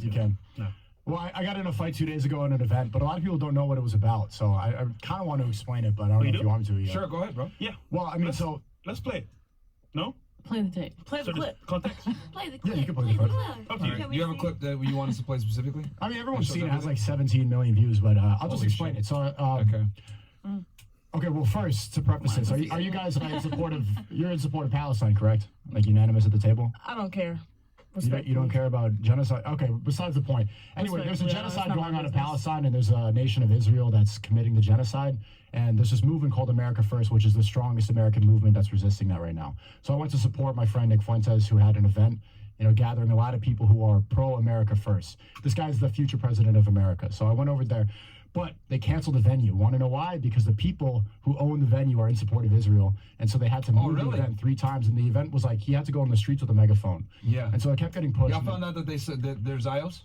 You can. No. Well, I got in a fight 2 days ago at an event, but a lot of people don't know what it was about. So I kind of want to explain it, but I don't know if you want me to. Yeah. Sure, go ahead, bro. Yeah. Well, I mean, let's play it. No? Play the tape. Play the clip. Context? Play the clip. Yeah, you can play the clip. Up to you. Do you have a clip that you want us to play specifically? I mean, everyone's Shows seen it. It has everything? like 17 million views, but I'll just Holy explain shit. it. So, Okay. Okay, well, first, to preface this, are you guys in support of, you're in support of Palestine, correct? Like unanimous at the table? I don't care. You don't care about genocide? Okay, besides the point. Anyway, there's a Respectfully, it's genocide not my going on in business. Palestine, and there's a nation of Israel that's committing the genocide. And there's this movement called America First, which is the strongest American movement that's resisting that right now. So I went to support my friend Nick Fuentes, who had an event, gathering a lot of people who are pro-America First. This guy's the future president of America. So I went over there. But they canceled the venue. Want to know why? Because the people who own the venue are in support of Israel. And so they had to move the event 3 times. And the event was like, he had to go on the streets with a megaphone. Yeah. And so it kept getting pushed. Y'all found out that they said that there's Zios?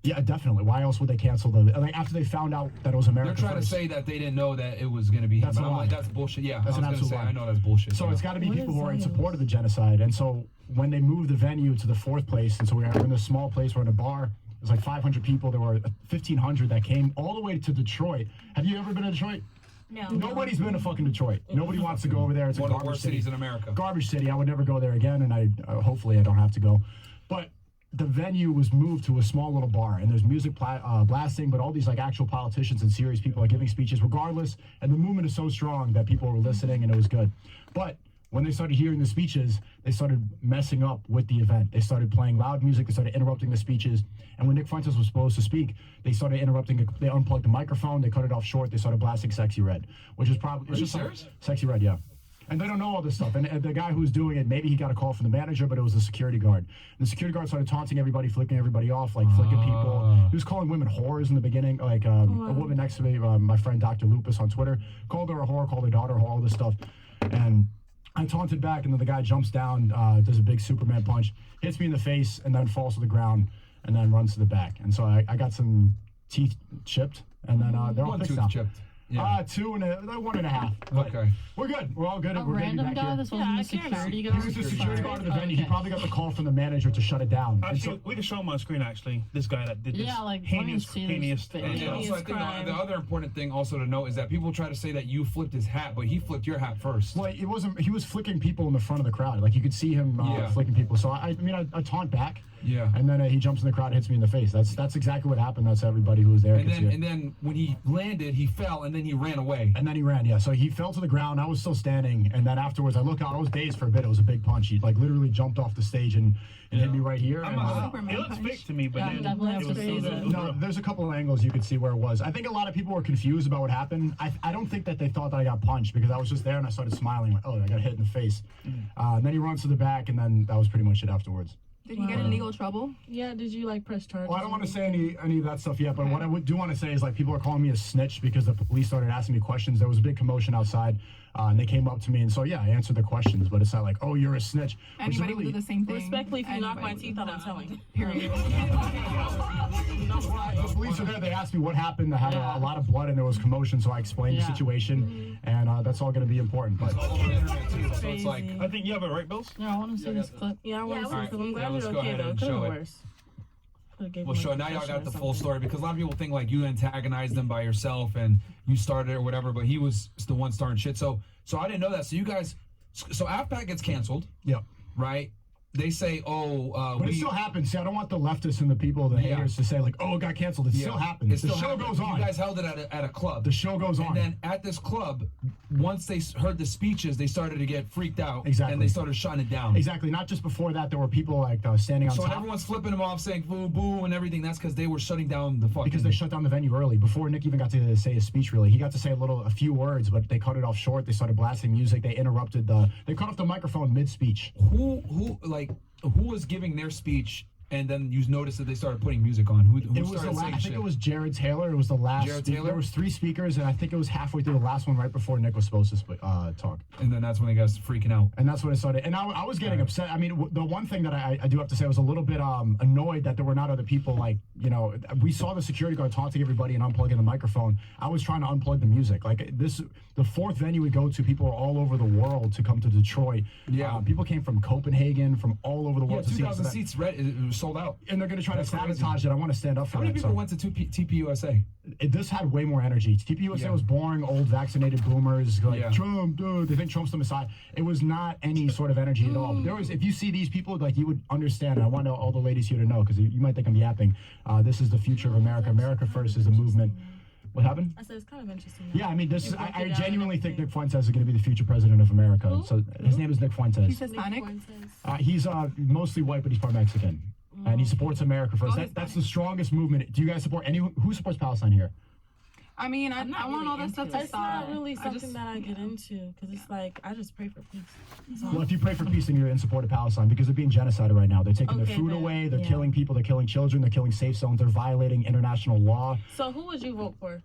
Yeah, definitely. Why else would they cancel after they found out that it was America They're trying First? to say that they didn't know that it was going to be him. That's But a I'm lie. like, that's bullshit. Yeah, That's I an was going to absolute say, lie. I know that's bullshit. So yeah. it's got to be What people is who are in Zios? support of the genocide. And so when they moved the venue to the 4th place, and so we're in this small place, we're in a bar. There's like 500 people. There were 1,500 that came all the way to Detroit. Have you ever been to Detroit? No. Nobody's been to fucking Detroit. Nobody wants to go over there. It's one a of the garbage worst city. cities in America. Garbage city. I would never go there again, and I hopefully I don't have to go. But the venue was moved to a small little bar, and there's music blasting, but all these like actual politicians and serious people are giving speeches regardless. And the movement is so strong that people were listening, and it was good. But when they started hearing the speeches, they started messing up with the event. They started playing loud music. They started interrupting the speeches. And when Nick Fuentes was supposed to speak, they started interrupting. They unplugged the microphone. They cut it off short. They started blasting "Sexy Red," which is probably Are you serious? "Sexy Red," yeah. And they don't know all this stuff. And the guy who was doing it, maybe he got a call from the manager, but it was a security guard. And the security guard started taunting everybody, flicking everybody off, like flicking people. He was calling women whores in the beginning. Like a woman next to me, my friend Dr. Lupus on Twitter, called her a whore, called her daughter a whore, all this stuff. And I taunted back, and then the guy jumps down, does a big Superman punch, hits me in the face, and then falls to the ground, and then runs to the back. And so I got some teeth chipped, and then they're all One fixed tooth now. chipped. Yeah. 2 and 1.5. But Okay. we're good. We're all good. A We're getting random back guy? here. This wasn't Yeah, a I care now. security He guard? was the security guard of the venue. Okay. He probably got the call from the manager to shut it down. And Actually, so, we can show him on screen, actually. This guy that did this Yeah, like, let me heinous, see this heinous video. And Yeah. also, I think crime. the other important thing also to note is that people try to say that you flipped his hat, but he flipped your hat first. well, it wasn't. He was flicking people in the front of the crowd. Like you could see him Yeah. flicking people. So I taunt back. Yeah. And then he jumps in the crowd, and hits me in the face. That's exactly what happened. That's everybody who was there. And could see it. then when he landed, he fell, and then he ran away. And then he ran, yeah. So he fell to the ground. I was still standing, and then afterwards, I look out. I was dazed for a bit. It was a big punch. He like literally jumped off the stage and hit me right here. I'm and, not, Superman it looks punch. fake to me, but Yeah, then I'm definitely it have was, to it was, say it was no, real. there's a couple of angles you could see where it was. I think a lot of people were confused about what happened. I don't think that they thought that I got punched because I was just there and I started smiling. Like, oh, I got hit in the face. And then he runs to the back, and then that was pretty much it afterwards. Did he get in legal trouble? Yeah, did you like press charges? Well, I don't want to say any of that stuff yet, but what I do want to say is like people are calling me a snitch because the police started asking me questions. There was a big commotion outside, and they came up to me, and so yeah, I answered the questions, but it's not like, oh, you're a snitch. Which is Anybody would really- do the same thing. Respectfully, if you knock my Anybody teeth would. out, I'm telling. Period. The police are there. They asked me what happened. I had a lot of blood and there was commotion, so I explained the Yeah. situation, and that's all going to be important. But All over the internet too. So it's like, I think you have it right, Bills? Yeah, I want to see this clip. Yeah, I want to see Alright, because I'm yeah, glad let's you're go okay ahead though. and Could have show been it. worse. Could've gave well, him, sure. like, Now y'all concussion got or the full something. story because a lot of people think like you antagonized them by yourself and you started or whatever, but he was the one starting shit. So I didn't know that. So you guys, so AFPAC gets canceled, yeah. right? They say, oh, But it still happens. See, I don't want the leftists and the people, the Yeah. haters, to say like, "Oh, it got canceled." It still happens. It still the show happens. goes on. You guys held it at a club. The show goes on. And then at this club, once they heard the speeches, they started to get freaked out. Exactly. And they started shutting it down. Exactly. Not just before that, there were people like standing on So when top everyone's flipping them off, saying boo boo and everything, that's because they were shutting down the fucking. because they shut down the venue early before Nick even got to say his speech. Really, he got to say a few words, but they cut it off short. They started blasting music. They interrupted they cut off the microphone mid-speech. Who was giving their speech, and then you noticed that they started putting music on? Who It was started the last, saying I think shit? it was Jared Taylor. It was the last. Jared speaker. Taylor? There was 3 speakers, and I think it was halfway through the last one, right before Nick was supposed to talk. And then that's when they got freaking out. And that's when it started. And I was getting upset. I mean, the one thing that I do have to say, I was a little bit annoyed that there were not other people. Like, we saw the security guard taunting everybody and unplugging the microphone. I was trying to unplug the music. Like the 4th venue we go to, people are all over the world to come to Detroit. Yeah. People came from Copenhagen, from all over the Yeah, world to see us. 2,000 seats. It was sold out. and they're going to try to That's crazy. sabotage it. I want to stand up for How many that. people So went to TPUSA? this had way more energy. TPUSA Yeah. was boring, old vaccinated boomers like Yeah. Trump, dude. They think Trump's the Messiah. It was not any sort of energy at all. But there was, if you see these people, like you would understand. And I want all the ladies here to know because you might think I'm yapping. This is the future of America. America first is a movement. What happened? I said it's kind of interesting. Yeah, I mean, this is. You broke I it down genuinely and think Nick everything. Fuentes is going to be the future president of America. Who? So his name is Nick Fuentes. He's Hispanic. He's mostly white, but he's part Mexican, and he supports America first. Oh, That's the strongest movement. Do you guys support any? Who supports Palestine here? I mean, I I'm not want really all that into stuff it. to It's stop. not really I something just- that I get into because it's like I just pray for peace. Well, if you pray for peace, then you're in support of Palestine because they're being genocided right now. They're taking their Okay, food then, away. They're yeah. killing people. They're killing children. They're killing safe zones. They're violating international law. So who would you vote for?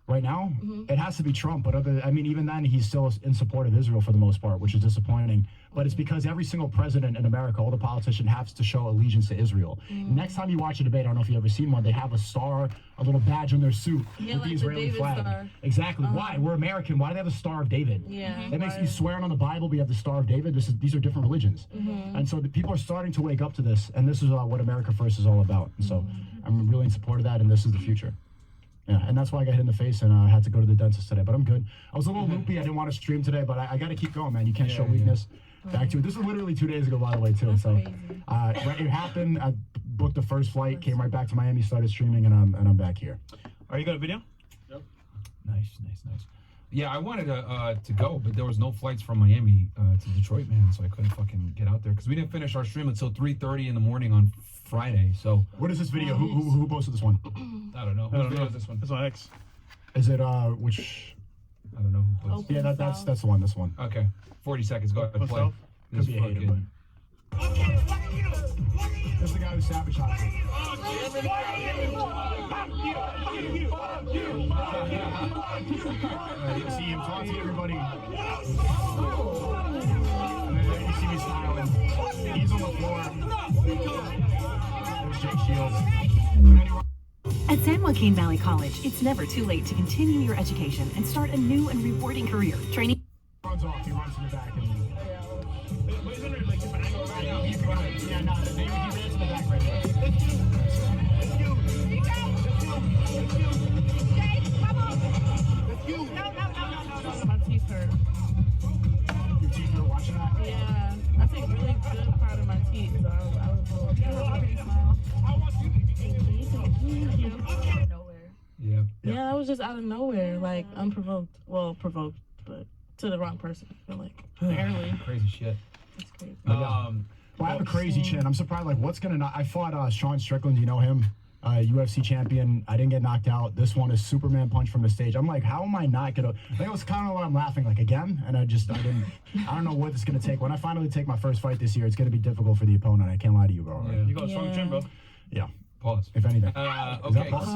Right now, Mhm. it has to be Trump. But even then, he's still in support of Israel for the most part, which is disappointing. But it's because every single president in America, all the politicians, have to show allegiance to Israel. Next time you watch a debate, I don't know if you've ever seen one. They have a star, a little badge on their suit Yeah, with like the the Israeli David flag. star. Exactly. Why? We're American. Why do they have a Star of David? Yeah. That makes you swearing on the Bible, but you have the Star of David. These are different religions. And so the people are starting to wake up to this, and this is what America First is all about. And so I'm really in support of that, and this is the future. Yeah, and that's why I got hit in the face and I had to go to the dentist today, but I'm good. I was a little loopy. I didn't want to stream today, but I got to keep going, man. You can't show weakness. Back to it. This was literally 2 days ago, by the way, too. That's So crazy. right, it happened. I booked the first flight, came right back to Miami, started streaming, and I'm back here. Are you got a video? Nice. Yeah, I wanted to go, but there was no flights from Miami to Detroit, man, so I couldn't fucking get out there because we didn't finish our stream until 3:30 in the morning on Friday. So What is this video? Who posted this one? I don't know. I don't Whose video know. is this one? That's my ex. Is it which? I don't know who posted. Yeah, that's the one. This one. Okay, 40 seconds. Go ahead. What's Play. up? This Could be a hater, fucking- This is the guy who sabotaged it. You see him talking to everybody. And then you see me smiling. He's on the floor. There's Jake Shields. And then he At San Joaquin Valley College, it's never too late to continue your education and start a new and rewarding career. Training runs off. He runs to the back. And But isn't it like different angles right now? he ran to the back right there. My teeth hurt. Your teeth were watching that? Yeah, I think really good part of my teeth. So I was a little. Yeah. Yeah, that was just out of nowhere, like unprovoked. Well, provoked, but to the wrong person. I feel like barely. Crazy shit. It's crazy. Well, I have a crazy chin. I'm surprised. Like, what's gonna? I fought Sean Strickland. You know him, UFC champion. I didn't get knocked out. This one is Superman punch from the stage. I'm like, how am I not gonna? Like, it was kind of what I'm laughing like again, and I didn't. I don't know what it's gonna take. When I finally take my first fight this year, it's gonna be difficult for the opponent. I can't lie to you, bro. Yeah. You got a strong chin, bro. Yeah. Pause. If anything. Is Okay. that pause?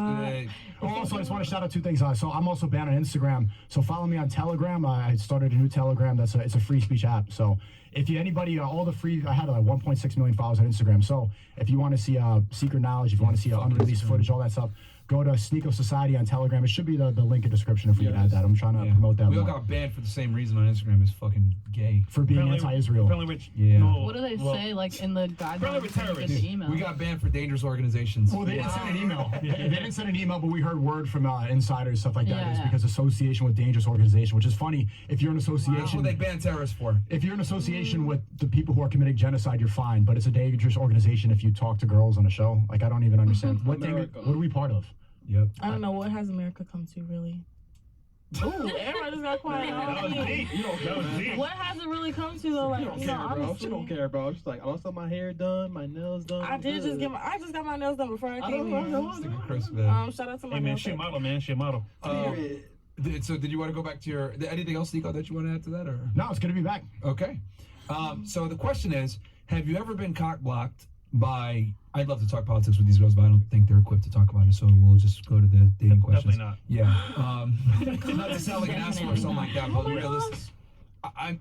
Also, I just want to shout out two things. So I'm also banned on Instagram. So follow me on Telegram. I started a new Telegram. It's a free speech app. So if you anybody, all the free, I had 1.6 million followers on Instagram. So if you want to see secret knowledge, if you want to see unreleased footage, all that stuff, go to Sneako Society on Telegram. It should be the link in description if we can add that. I'm trying to promote that We all more. got banned for the same reason on Instagram as fucking gay. For being Apparently- anti-Israel. Apparently, Rich. Yeah. No, What do they well, say, like in the Probably guidelines with when you get terrorists. the email? We got banned for dangerous organizations. Well, they didn't send an email. They didn't send an email, but we heard word from insiders, stuff like that. Yeah, It's yeah. because association with dangerous organization, which is funny. If you're an That's what association, they ban terrorists for. if you're in association with the people who are committing genocide, you're fine. But it's a dangerous organization if you talk to girls on a show. Like, I don't even understand. What are we part of? Yep. I don't know what has America come to really. Ooh, everybody just got quiet. That was deep. That was deep. What has it really come to though? Like, She don't you know, care, bro. She honestly, don't care, bro. She's like, I want my hair done, my nails done. I did just get I just got my nails done before I came here. Stick a crisp, man. Shout out to my Hey, man, nail shit tech. model, man. Shit model. So did you want to go back to your anything else, Nico, that you want to add to that, or No, it's good to be back. okay? So the question is, have you ever been cock blocked by? I'd love to talk politics with these girls, but I don't think they're equipped to talk about it. So we'll just go to the dating questions. Definitely not. Yeah. Not to sound like an asshole or something like that, but realistic. I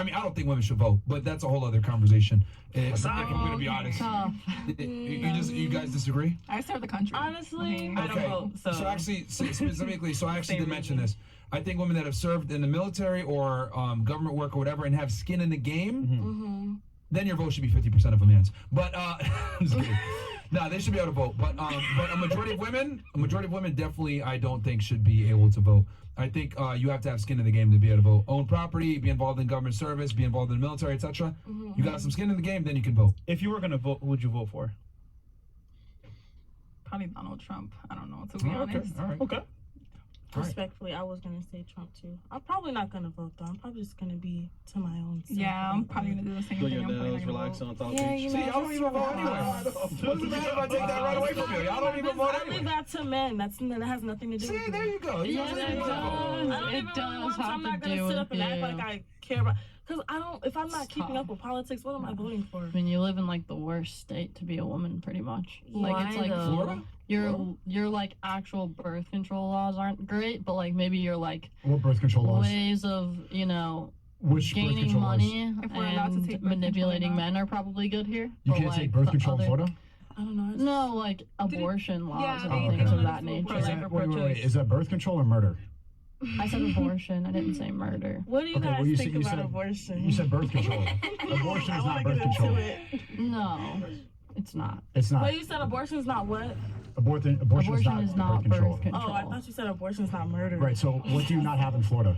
mean, I don't think women should vote, but that's a whole other conversation. If I'm going to be honest. Tough. You guys disagree? I serve the country. Honestly, I don't vote, so. actually, specifically, I actually did mention this. I think women that have served in the military or government work or whatever and have skin in the game then your vote should be 50% of a man's. But I'm just kidding. No, they should be able to vote. But a majority of women definitely I don't think should be able to vote. I think you have to have skin in the game to be able to vote. Own property, be involved in government service, be involved in the military, etc. You got some skin in the game, then you can vote. If you were gonna vote, who would you vote for? Probably Donald Trump. I don't know, to be Okay, honest. all right. Okay. Right. Respectfully, I was gonna say Trump too. I'm probably not gonna vote though. I'm probably just gonna be to my own self. Yeah, I'm probably gonna do the same Do thing. your I'm probably nails, not gonna relax vote. on top Yeah, beach. you See, know, y'all don't even vote anyway. What's the matter if I take that right away from you? Y'all don't even vote I leave anyway. that to men. That has nothing to do See, with there me. you go. You Yeah, guys there don't you even go. vote. I don't It even really does want to. I'm have not to gonna do sit up with and act you. like I care about. Because I don't. If I'm not keeping Stop. up with politics, what am I voting for? I mean, you live in like the worst state to be a woman, pretty much. Like it's Why, like though? Florida? your like actual birth control laws aren't great, but like maybe your like What birth control laws? ways of Which birth gaining control laws? money If we're allowed to and take birth manipulating control or not. men are probably good here. You but, can't like, take birth the control in other- Florida? I don't know. It's No, like abortion laws yeah, and they things don't of let that us do nature. Is pro-life that, or wait, pro-choice. is that birth control or murder? I said abortion. I didn't say murder. What do you Okay, guys well, you think said- you about said- abortion? You said birth control. Abortion I is wanna not birth get into control. it. No, it's not. It's not. But you said abortion is not what? Abortion is not birth control. Oh, I thought you said abortion is not murder. Right, so what do you not have in Florida?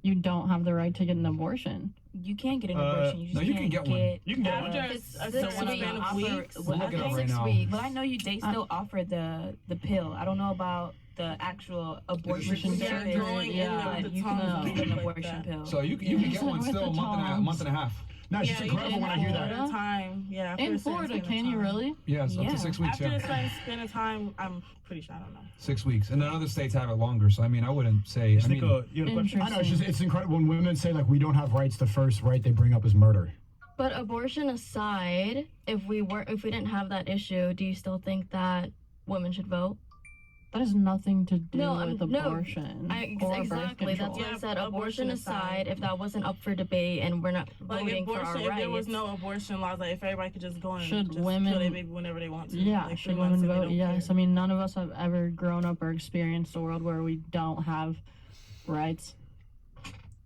You don't have the right to get an abortion. You can't get an abortion. You just no, you can't can get one. You can get After one. It's a 6 certain weeks. amount of Offer- weeks. We'll look it up right 6 now. weeks. But I know they still offer the pill. I don't know about the actual abortion Abortion Yeah, surgery, throwing in yeah. there But with you the can tongue get and an stuff like abortion that. pill. So you can get one With still the a month and a half. No, it's Yeah, just you incredible can when I hear after that. a certain time. Yeah. after In a certain Florida, span of can you time. really? Yeah, it's up Yeah. to 6 weeks. After Yeah. a certain span of time, I'm pretty sure. I don't know. 6 weeks, and then other states have it longer. So I mean, I wouldn't say. I mean, Nico, you have a question? I know, it's incredible when women say, like, we don't have rights, the first right they bring up is murder. But abortion aside, if we didn't have that issue, do you still think that women should vote? That has nothing to do No, with no, abortion. Exactly. That's Birth what I Yeah, said. abortion Abortion aside, aside. if that wasn't up for debate and we're not Like voting for abortion, our if rights, there was no abortion laws, like if everybody could just go and Should just women- kill their baby whenever they want to. Yeah, like, should 3 months women if they vote? don't Yes. care. I mean, none of us have ever grown up or experienced a world where we don't have rights.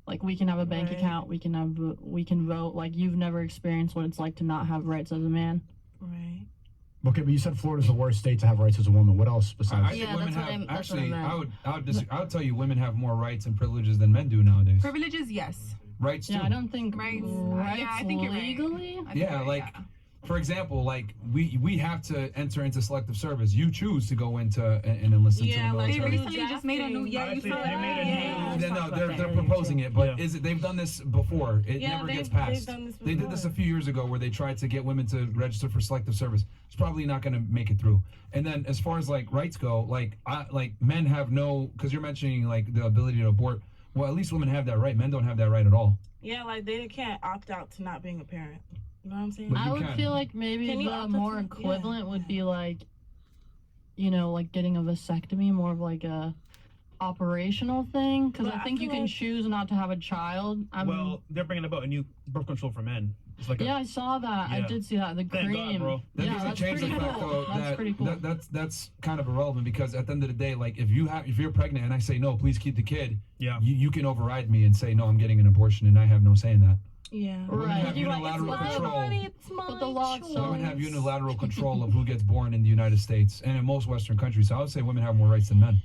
Like we can have a bank Right. account, we can vote. Like you've never experienced what it's like to not have rights as a man. Right. Okay, but you said Florida's the worst state to have rights as a woman. What else I besides? think Yeah, women that's what have that's what I actually. meant. I would tell you, women have more rights and privileges than men do nowadays. Privileges, yes. Rights Yeah, too. I don't think Rights. rights Yeah, I think you're right. legally. I think Yeah, you're right, like, yeah. For example, like we have to enter into selective service. You choose to go into and enlist into Yeah, the like They military. recently just made a new. Yeah, you Actually, saw they that. made a new- Yeah. Yeah, no, Talk they're about they're that. proposing it, but Yeah. is it? They've done this before. It Yeah, never gets they've passed. done this They did this a before. few years ago where they tried to get women to register for selective service. It's probably not going to make it through. And then as far as like rights go, like men have no, because you're mentioning like the ability to abort. Well, at least women have that right. Men don't have that right at all. Yeah, like they can't opt out to not being a parent. You know what I'm saying? But I you would can. feel like maybe Can you the opt out more to- equivalent would be like, like getting a vasectomy, more of like a operational thing. Because But I I think you feel can like- choose not to have a child. Well, they're bringing about a new birth control for men. It's like yeah, I saw that. I Yeah. did see that. The Thank God, cream. bro. That Yeah, doesn't that's change the pretty fact cool. though That's that, pretty cool. that's kind of irrelevant because at the end of the day, like if you're pregnant and I say no, please keep the kid, yeah. you can override me and say no, I'm getting an abortion and I have no say in that. Yeah. Women Right. have You're right, unilateral it's my control. body, it's my But the law choice. itself- Women have unilateral control of who gets born in the United States and in most Western countries. So I would say women have more rights than men.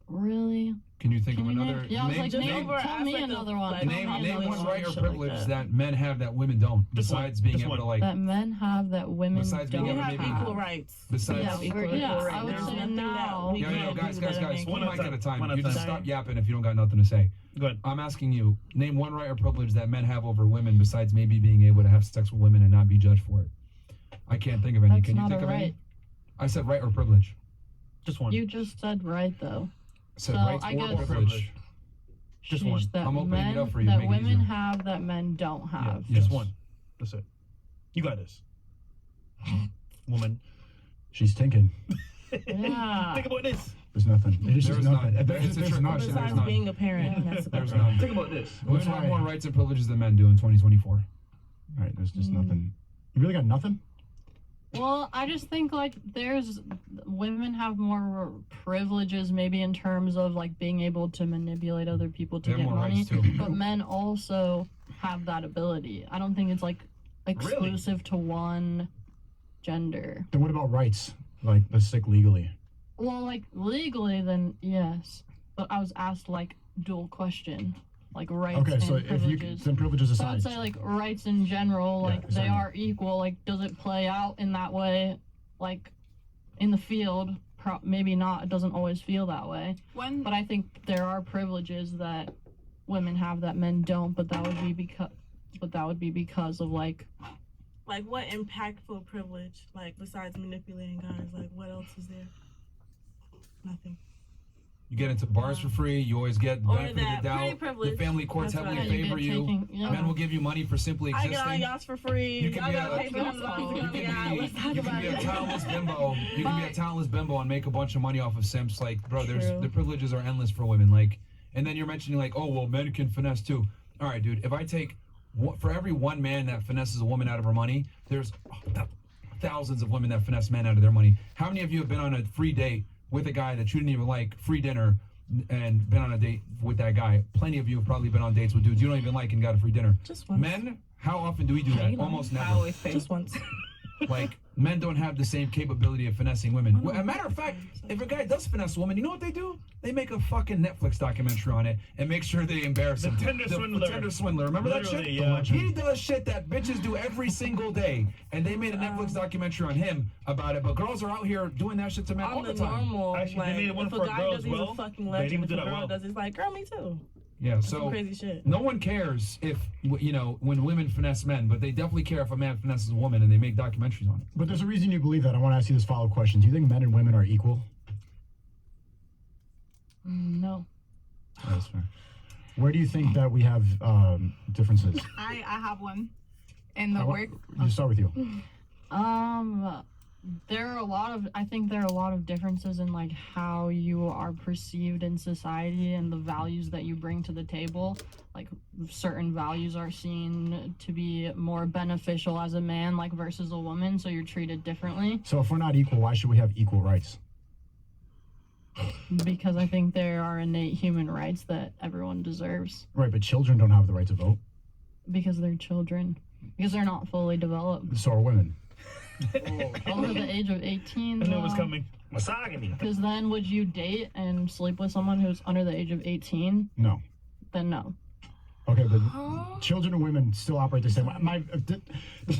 Really? Can you think Can of you another? name? Yeah, I was like, just name, over tell me aspect of, another one. like, Tell name me name another one one. right or shit like privilege that. that men have that women don't. Just one. Besides being Just able one. to like. That men have that women Besides being don't We able to have maybe- equal rights. Besides. We have equal Yeah, rights. I would There's say nothing that now. we Yo, yo, can't guys, do guys, that guys, men one at mic a at a time. time. One at You a just time. stop yapping if you don't got nothing to say. Good. I'm asking you, name one right or privilege that men have over women besides maybe being able to have sex with women and not be judged for it. I can't think of any. That's Can you not think a of any? right. I said right or privilege. Just one. You just said right though. I said So, rights I or guess- privilege. Just Sheesh, one. That I'm opening men, it up for you to that make it women easier. have that men don't have. Yes. Just one. That's it. You got this. Woman. She's thinking. Yeah. Think about this. There's nothing. There's There just is nothing. none. There's It's a there's trick nothing. question. There's Besides none. being a parent, that's about There's it. none. Think about this. Women That's have why- more rights and privileges than men do in 2024. Right, there's just nothing. You really got nothing? Well, I just think like women have more privileges maybe in terms of like being able to manipulate other people to They have get more money, rights, too. but men also have that ability. I don't think it's like exclusive to one gender. Then what about rights? Like, let's stick legally. Well, like legally, then yes. But I was asked like dual question, like rights Okay, and so privileges. then privileges So aside. I'd say like rights in general, Yeah, like they exactly. are equal. Like, does it play out in that way? Like, in the field, maybe not. It doesn't always feel that way. When But I think there are privileges that women have that men don't. But that would be because of like. Like, what impactful privilege, like, besides manipulating guys, like, what else is there? Nothing. You get into bars for free. You always get the Or benefit of that the pretty doubt. privilege. The family courts That's heavily right. favor you. Yeah. Men will give you money for simply I existing. get on yachts for free. You can Y'all be gotta a- pay $300 to go on the yacht. Let's talk You can about be a it. talentless bimbo. You can be a talentless bimbo and make a bunch of money off of simps. Like, bro, True. the privileges are endless for women. Like, and then you're mentioning like, oh well, men can finesse too. All right, dude. If I take for every one man that finesses a woman out of her money, there's thousands of women that finesse men out of their money. How many of you have been on a free date with a guy that you didn't even like, free dinner, and been on a date with that guy? Plenty of you have probably been on dates with dudes you don't even like and got a free dinner. Just once. Men, how often do we do that? Almost never. Just once. Like, men don't have the same capability of finessing women. Well, as a matter of fact, if a guy does finesse a woman, you know what they do? They make a fucking Netflix documentary on it and make sure they embarrass The him. Tinder Swindler. The Tinder Swindler. Remember that Literally, shit? yeah. He does shit that bitches do every single day. And they made a Netflix documentary on him about it. But girls are out here doing that shit to men all I'm the the time. normal. Actually, like, they made it one if for a guy girls does, he's well. a fucking They legend. didn't If do a that girl well. does, it's like, girl, me too. Yeah, That's so some crazy shit. no one cares if, when women finesse men, but they definitely care if a man finesses a woman and they make documentaries on it. But there's a reason you believe that. I want to ask you this follow-up question. Do you think men and women are equal? No. That's fair. Where do you think that we have differences? I have one in the I wa- work. You start with you. There are I think there are a lot of differences in like how you are perceived in society and the values that you bring to the table. Like, certain values are seen to be more beneficial as a man, like, versus a woman, so you're treated differently. So if we're not equal, why should we have equal rights? Because I think there are innate human rights that everyone deserves. Right, but children don't have the right to vote. Because they're children. Because they're not fully developed. So are women. Over the age of 18. I knew it was coming. Misogyny. Because then would you date and sleep with someone who's under the age of 18? No. Then no. Okay, but children and women still operate the same way. The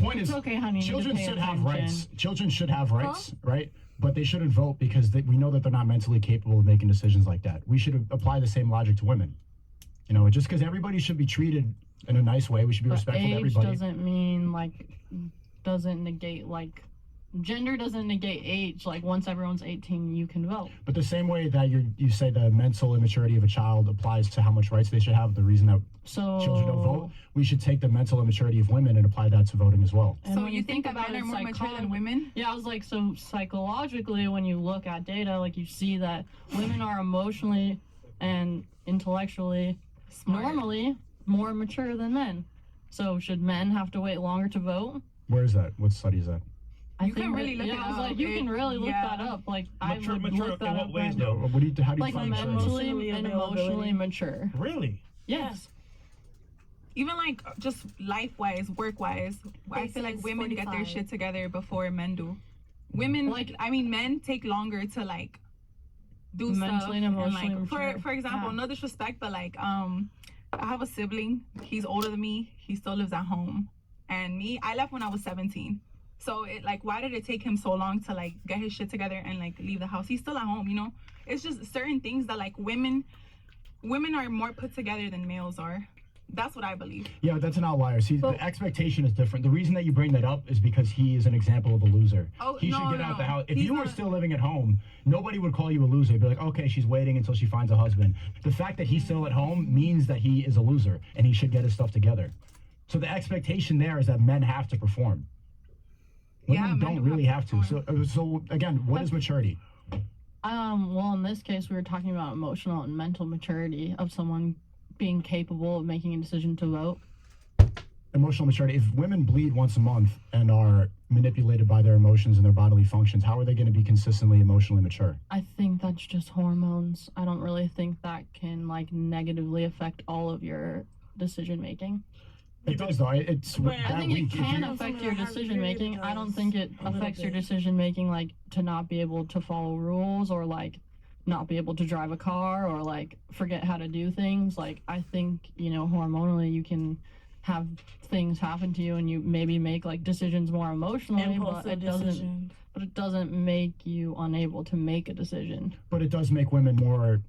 point is, It's okay, honey. you children need to should pay have attention. rights. Children should have rights, right? But they shouldn't vote because we know that they're not mentally capable of making decisions like that. We should apply the same logic to women. Just because everybody should be treated in a nice way, we should be But respectful to age everybody. doesn't mean, like, doesn't negate, like, gender doesn't negate age. Like, once everyone's 18, you can vote. But the same way that you say the mental immaturity of a child applies to how much rights they should have, the reason that So children don't vote, we should take the mental immaturity of women and apply that to voting as well. And So when you think that about men it are more mature than women? Yeah, I was like, so psychologically, when you look at data, like, you see that women are emotionally and intellectually normally more mature than men. So should men have to wait longer to vote? Where is that? What study is that? I You can think really look yeah, it I was up. like, you can really look Yeah. that up. Like, Mature I would in look that what up. ways, right though? How do you Like, find maturity? mentally Emotionally and availability. emotionally mature. Really? Yes. Even like just life wise, work wise, I feel like Basis women get their 45. shit together before men do. Women, men take longer to like do Mentally stuff. and emotionally like, mature. for example, Yeah. no disrespect, but like I have a sibling. He's older than me. He still lives at home, and me, I left when I was 17. So it like, why did it take him so long to like get his shit together and like leave the house? He's still at home, It's just certain things that like women are more put together than males are. That's what I believe. Yeah, that's an outlier. See, the expectation is different. The reason that you bring that up is because he is an example of a loser. Oh, he should no, get out the no. house. If He's you were not- still living at home, nobody would call you a loser. They'd be like, okay, she's waiting until she finds a husband. The fact that he's still at home means that he is a loser and he should get his stuff together. So the expectation there is that men have to perform. Yeah, Women men don't do really have to. So again, what is maturity? Well, in this case, we were talking about emotional and mental maturity of someone being capable of making a decision to vote. Emotional maturity. If women bleed once a month and are manipulated by their emotions and their bodily functions, how are they going to be consistently emotionally mature? I think that's just hormones. I don't really think that can like negatively affect all of your decision making. It does though. It's But that I think week. it if can you- affect Something your that has decision making. I don't does think it a little affects your bit. decision making, like to not be able to follow rules or like not be able to drive a car or like forget how to do things. Like I think, you know, hormonally you can have things happen to you and you maybe make like decisions more emotionally, but Impulsive it doesn't decisions. but it doesn't make you unable to make a decision. But it does make women more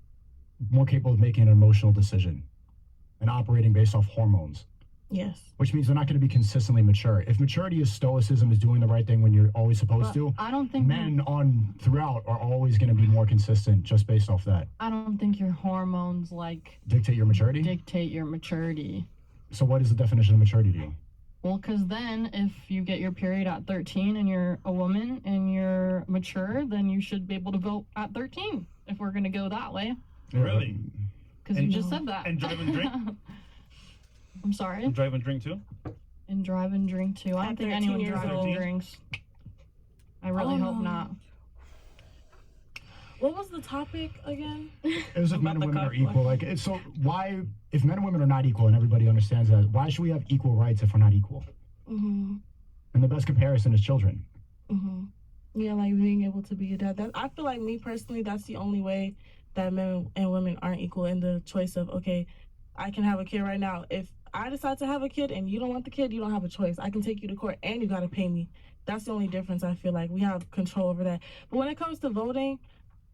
capable of making an emotional decision and operating based off hormones, Yes. which means they're not going to be consistently mature. If maturity is stoicism, is doing the right thing when you're always supposed But to, I don't think men on throughout are always going to be more consistent just based off that. I don't think your hormones like Dictate your maturity? dictate your maturity. So what is the definition of maturity to you? Well, because then if you get your period at 13 and you're a woman and you're mature, then you should be able to vote at 13 if we're going to go that way. Really? Because you And- just said that. and drive and drink? I'm sorry. And drive and drink too? And drive and drink too. I don't At think 13 anyone years drives old. and drinks. I really Oh, hope no. not. What was the topic again? It was if men and About the women are conflict. equal. Like, so why, if men and women are not equal and everybody understands that, why should we have equal rights if we're not equal? Mm-hmm. And the best comparison is children. Mm-hmm. Yeah, like being able to be a dad. That I feel like me personally, that's the only way that men and women aren't equal in the choice of, okay, I can have a kid right now. If I decide to have a kid and you don't want the kid, you don't have a choice. I can take you to court and you gotta pay me. That's the only difference. I feel like we have control over that. But when it comes to voting,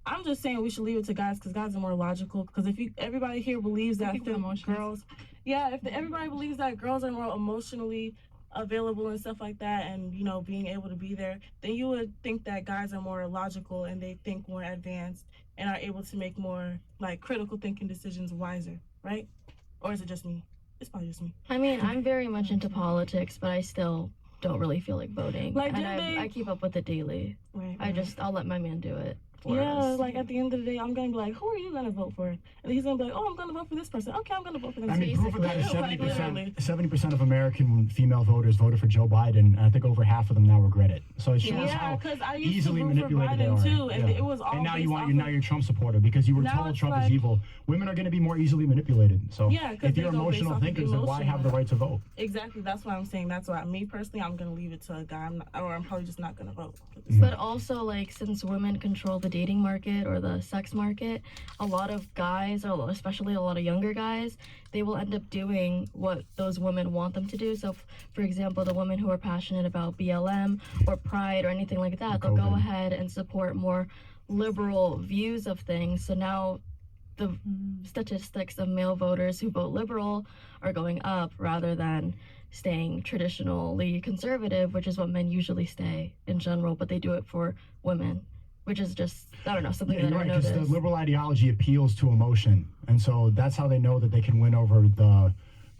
I'm just saying we should leave it to guys because guys are more logical. Because if everybody here believes that People with emotions. girls, everybody believes that girls are more emotionally available and stuff like that, and you know being able to be there, then you would think that guys are more logical and they think more advanced and are able to make more like critical thinking decisions wiser, right? Or is it just me? It's probably just me. I mean, I'm very much into politics, but I still don't really feel like voting. Like, and didn't they- I keep up with it daily. Right. I'll let my man do it for Yeah, us. like at the end of the day, I'm gonna be like, who are you gonna vote for? And he's gonna be like, oh, I'm gonna vote for this person. Okay, I'm gonna vote for them. I mean, proof of that is Like, literally. 70% of American female voters voted for Joe Biden, and I think over half of them now regret it. So it shows Yeah, how because I used easily to vote for manipulated they Biden are. too, and Yeah. it was all And now based you off now of- you're a Trump supporter because you were Now told it's Trump is like- evil. Women are going to be more easily manipulated. So Yeah, 'cause if you're they go based emotional off of thinkers, then why emotion. have the right to vote? Exactly, that's what I'm saying. That's why me personally, I'm gonna leave it to a guy. I'm probably just not gonna vote. But also, like, since women control the dating market or the sex market, a lot of guys, or especially a lot of younger guys, they will end up doing what those women want them to do. So, for example, the women who are passionate about BLM or Pride or anything like that, they'll go COVID. ahead and support more liberal views of things. So now the statistics of male voters who vote liberal are going up rather than staying traditionally conservative, which is what men usually stay in general, but they do it for women, which is just, I don't know, something Yeah, that you're I right, because noticed. the liberal ideology appeals to emotion. And so that's how they know that they can win over the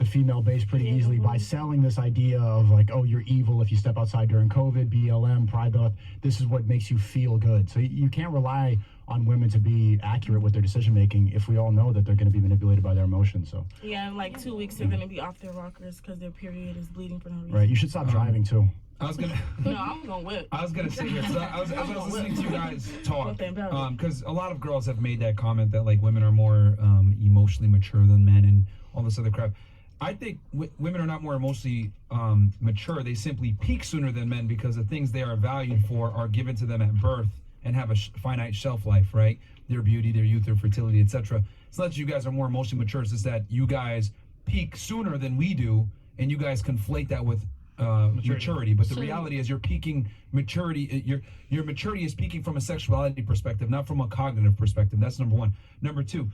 female base pretty easily by selling this idea of like, oh, you're evil if you step outside during COVID, BLM, Pride Month. This is what makes you feel good. So you can't rely on women to be accurate with their decision making if we all know that they're going to be manipulated by their emotions. So Yeah, in like 2 weeks they're gonna be off their rockers because their period is bleeding for no reason. right, you should stop driving too. I was gonna. No, I'm gonna whip. I was gonna say here. So I was listening to you guys talk, Something about it. because a lot of girls have made that comment that like women are more emotionally mature than men and all this other crap. I think women are not more emotionally mature. They simply peak sooner than men because the things they are valued for are given to them at birth and have a finite shelf life, right? Their beauty, their youth, their fertility, etc. It's not that you guys are more emotionally mature. It's just that you guys peak sooner than we do, and you guys conflate that with maturity. But the reality is, you're peaking maturity. Your maturity is peaking from a sexuality perspective, not from a cognitive perspective. That's number one. Number two.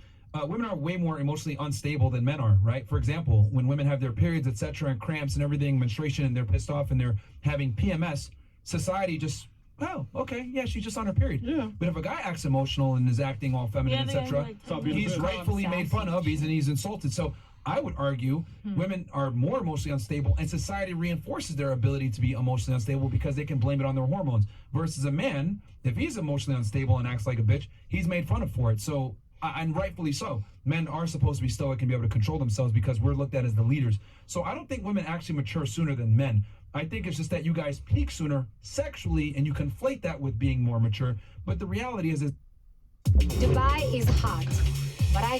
Women are way more emotionally unstable than men are, right? For example, when women have their periods, etc., and cramps and everything, menstruation, and they're pissed off and they're having PMS, society just, oh, okay, yeah, she's just on her period. Yeah. But if a guy acts emotional and is acting all feminine, Yeah, etc., he's rightfully made fun of. He's insulted. So I would argue women are more emotionally unstable, and society reinforces their ability to be emotionally unstable because they can blame it on their hormones. Versus a man, if he's emotionally unstable and acts like a bitch, he's made fun of for it. So. And rightfully so. Men are supposed to be stoic and be able to control themselves because we're looked at as the leaders. So I don't think women actually mature sooner than men. I think it's just that you guys peak sooner sexually and you conflate that with being more mature. But the reality is Dubai is hot, but I